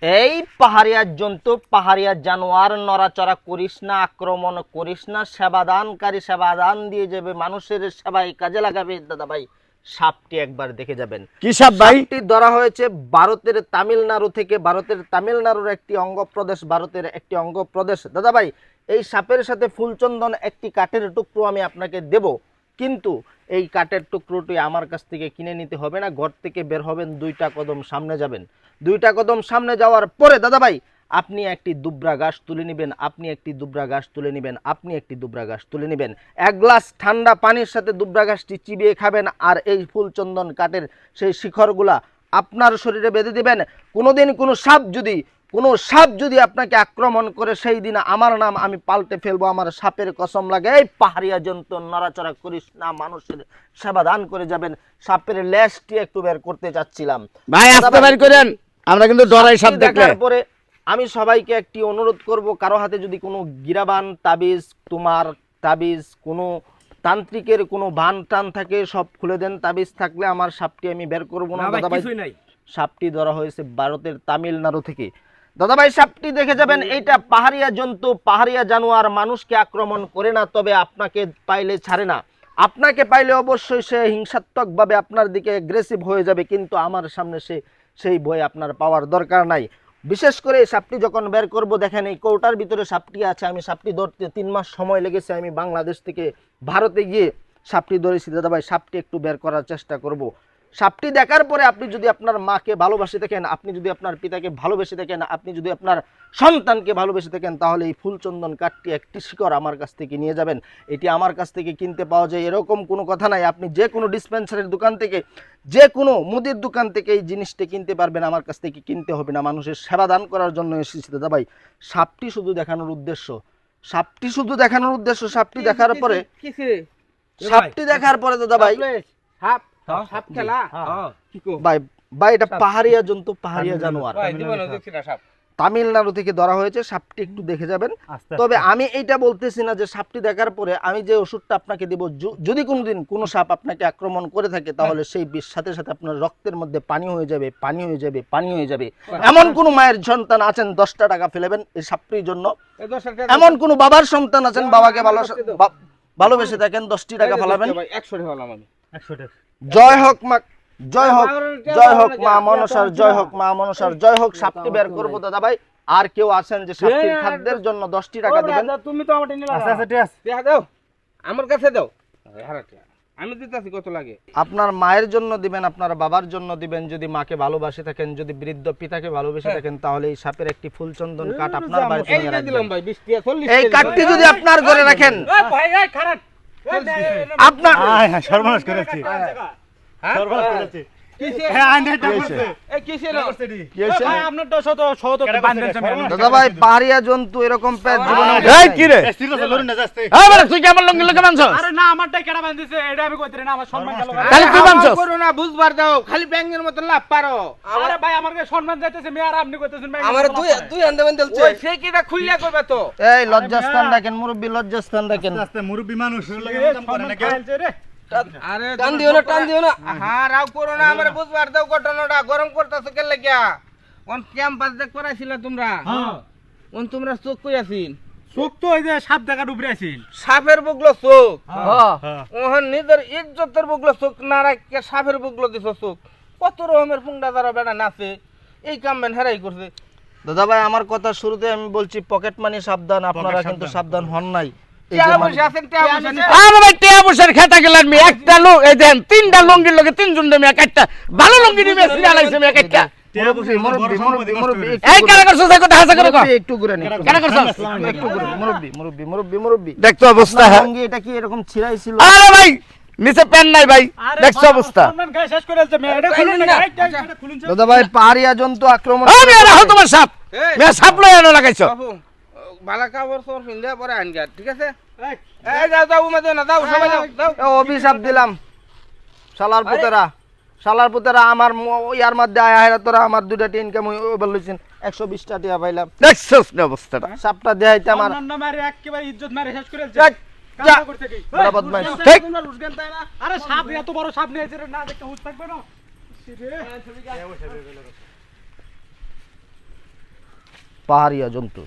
এই পাহাড়িয়া জন্তু, পাহাড়িয়া জানোয়ার, নড়াচড়া করিস না, আক্রমণ করিস না। সেবাদানকারী সেবাদান দিয়ে যাবে, মানুষের সেবায় কাজে লাগাবে। দাদা ভাই, সাপটি একবার দেখে যাবেন। কি সাপ ভাই? সাপটি ধরা হয়েছে ভারতের তামিলনাড়ু থেকে। ভারতের তামিলনাড়ুর একটি অঙ্গপ্রদেশ, ভারতের একটি অঙ্গপ্রদেশ। দাদা ভাই, এই সাপের সাথে ফুলচন্দন একটি কাঠের টুকরো আমি আপনাকে দেব, কিন্তু এই কাঠের টুকরোটি আমার কাছ থেকে কিনে নিতে হবে না। ঘর থেকে বের হবেন, 2টা কদম সামনে যাবেন। 2টা কদম সামনে যাওয়ার পরে দাদা ভাই, আপনি একটি দুবরা ঘাস তুলে নেবেন, আপনি একটি দুবরা ঘাস তুলে নেবেন, আপনি একটি দুবরা ঘাস তুলে নেবেন। 1 গ্লাস ঠান্ডা পানির সাথে দুবরা ঘাসটি চিবিয়ে খাবেন, আর এই ফুলচন্দন কাঠের সেই শিখরগুলা আপনার শরীরে বেঁধে দিবেন। কোনোদিন কোনো সাপ যদি আপনাকে আক্রমণ করে, সেই দিন আমার নাম আমি পাল্টে ফেলবো। আমার সাপের কসম লাগে। এই পাহাড়িয়া জন্তু, নড়াচড়া করিস না, মানুষের সেবা দান করে যাবেন। সাপের লেজটি একটু বের করতে চাচ্ছিলাম ভাই, আস্তে বের করেন, আমরা কিন্তু ডরাই সাপ দেখলে। পরে আমি সবাইকে একটি অনুরোধ করব, কারো হাতে যদি কোনো গিরাবান, তাবিজ, তোমার তাবিজ, কোনো তান্ত্রিকের কোনো বান টান থাকে, সব খুলে দেন। তাবিজ থাকলে আমার সাপটি আমি বের করবো না। দাদা ভাই, সাপটি ধরা হয়েছে ভারতের তামিলনাড়ু থেকে। দাদা ভাই, সাপটি দেখে যাবেন। এইটা পাহাড়িয়া জন্তু, পাহাড়িয়া জানোয়ার, মানুষকে আক্রমণ করে না, তবে আপনাকে পাইলে ছাড়ে না। আপনাকে পাইলে অবশ্যই সে হিংসাত্মকভাবে আপনার দিকে অ্যাগ্রেসিভ হয়ে যাবে, কিন্তু আমার সামনে সেই ভয় আপনার পাওয়ার দরকার নাই। বিশেষ করে সাপটি যখন বের করব, দেখেন এই কৌটার ভিতরে সাপটি আছে। আমি সাপটি ধরতে 3 মাস সময় লেগেছে। আমি বাংলাদেশ থেকে ভারতে গিয়ে সাপটি ধরেছি। দাদা ভাই, সাপটি একটু বের করার চেষ্টা করব। সাপটি দেখার পরে আপনি যদি আপনার মাকে ভালোবাসে থাকেন, আপনি যদি আপনার পিতাকে ভালোবেসে থাকেন, আপনি যদি আপনার সন্তানকে ভালোবেসে থাকেন, তাহলে এই ফুলচন্দন কাঠটি একটি শিকড় আমার কাছ থেকে নিয়ে যাবেন। এটি আমার কাছ থেকে কিনতে পাওয়া যায়, এরকম কোনো কথা নাই। আপনি যে কোনো ডিসপেন্সারির দোকান থেকে, যে কোনো মুদির দোকান থেকে এই জিনিসটি কিনতে পারবেন, আমার কাছ থেকে কিনতে হবে না। মানুষের সেবা দান করার জন্য এসেছি দাদা ভাই। সাপটি শুধু দেখানোর উদ্দেশ্য, সাপটি শুধু দেখানোর উদ্দেশ্য। সাপটি দেখার পরে দাদা ভাই, ভাই এটা পাহাড়িয়া জন্তু, পাহাড়িয়া জানোয়ার, তামিলনাড়ু থেকে ধরা হয়েছে। সাপটি একটু দেখে যাবেন। তবে আমি এইটা বলতেছি না যে সাপটি দেখার পরে আমি যে ওষুধটা আপনাকে দেব, যদি কোনোদিন কোনো সাপ আপনাকে আক্রমণ করে থাকে, তাহলে সেই বিষ সাথে সাথে আপনার রক্তের মধ্যে পানি হয়ে যাবে, পানি হয়ে যাবে, পানি হয়ে যাবে। এমন কোন মায়ের সন্তান আছেন 10টা টাকা ফেলেবেন এই সাপটির জন্য? এমন কোন বাবার সন্তান আছেন, বাবাকে ভালোবেসে থাকেন, 10টি টাকা ফেলাবেন? জয় হোক মা, জয় হোক, জয় হোক মা মনসার, জয় হোক মা মনসার, জয় হোক। সাপটি বের করবো দাদা ভাই। আর কেউ আছেন যে সাপটির খাদ্যের জন্য 10টি টাকা দিবেন? তুমি তো আমারটা নিলা। আচ্ছা ঠিক আছে, টাকা দাও, আমার কাছে দাও। আমি দিতেছি, কত লাগে? আপনার মায়ের জন্য দিবেন, আপনার বাবার জন্য দিবেন। যদি মাকে ভালোবাসে থাকেন, যদি বৃদ্ধ পিতাকে ভালোবেসে থাকেন, তাহলে এই সাপের একটি ফুলচন্দন কাঠ আপনার বাড়িতে নিয়ে রাখবেন। ভাই 20 টাকা 40 এই কাঠটি যদি আপনার ঘরে রাখেন, আপনার সর্বনাশ করেছি, সর্বনাশ করেছি। দাদা ভাই, পাহাড়িয়া জন্তু এরকম পেট জীবনে তুই কেমন লঙ্গি লোকে মানছ? আরে না, আমারটা কেডা বাঁধিছে এটা আমি কইতে না, আমার সম্মান গেল। তাহলে তুই মানছ? করো না, বুঝবার দাও, খালি ব্যাঙের মত লাভ পারো। আরে ভাই, আমাকে সম্মান যাইতেছে, মেয়ার আপনি কইতেছেন ভাই। আমার দুই আন্দে বন্ধলছে, ওই সে কিটা খুললা কইবা তো। এই লজ্জাস্থান রাখেন মুরব্বি, লজ্জাস্থান রাখেন। আস্তে মুরব্বি মানুষ লাগে কাম করে না কে? আরে টান দিও না। হ্যাঁ, রাও করো না, আমারে বুঝবার দাও। ঘটনাটা গরম করতেছো কেন লাগিয়া? কোন ক্যাম্পাস দেখ করাইছিল তোমরা? হ্যাঁ, কোন তোমরা চোখ কই আছিন? চোখ তো ওই যে সাপ দেখা ডুবরে আছেন। সাপের বুগলো চোখ। হ্যাঁ, ওহন নিজের ইজ্জতের বুগলো চোখ না রাখকে সাপের বুগলো দিছো চোখ। কত রকমের পুংডা দ্বারা বেড়া নাচে, এই কামবেন হেরাই করছে। দাদা ভাই, আমার কথা শুরুতে আমি বলছি পকেট মানি সাবধান, আপনারা কিন্তু সাবধান হন নাই। টিয়া বসে আছেন, টিয়া বসে নিছে। আরে ভাই, টিয়া বসার খেতা গেলাম মি একটা লোক, এই দেন 3টা লঙ্গির লগে 3 জন দেমি একটা ভালো লঙ্গি নিবে সিরা লাইছে মি একটা। মুরব্বি এই কারা করছ সেই কথা হাসা করে কর। একটু ঘুরে নি, কারা করছ? একটু ঘুরে। মুরব্বি দেখতো অবস্থা। লঙ্গি এটা কি এরকম ছিড়াইছিল? আরে ভাই, নিচে প্যান নাই ভাই, দেখছো অবস্থা। সম্মান গায়ে শেষ করে আলছে, মেয়া এটা খুলুন না, এটা খুলুন। দাদা ভাই, পাহাড়িয়া জন্তু আক্রমণ। আমি আর হাও তোমার সাপ, মে সাপ লয় আনো লাগাইছো। বাবু বালা কাপড় সর পিনলে পরে আনগা, ঠিক আছে? এই যাও উমা না, যাও সবাই যাও। অভিশাপ দিলাম, শালার পুতেরা আমার ইয়ার মধ্যে আয়া হেরা, তোরা আমার 2টা ইনকাম বলছেন 120 টাকা পাইলাম। দেখছস না অবস্থাটা? সাপটা দেখাইতে আমার সম্মান না মারে একেবারে ইজ্জত মারে শেষ করে আলছে। যা, কাম করতে কি? বড় বদমাইশ। ঠিক। তোমরা লুজগান তাই না? আরে সাপ এত বড় সাপ নিয়েছে রে, না দেখতে হুঁশ থাকবে না। পাহাড়িয়া জন্তু।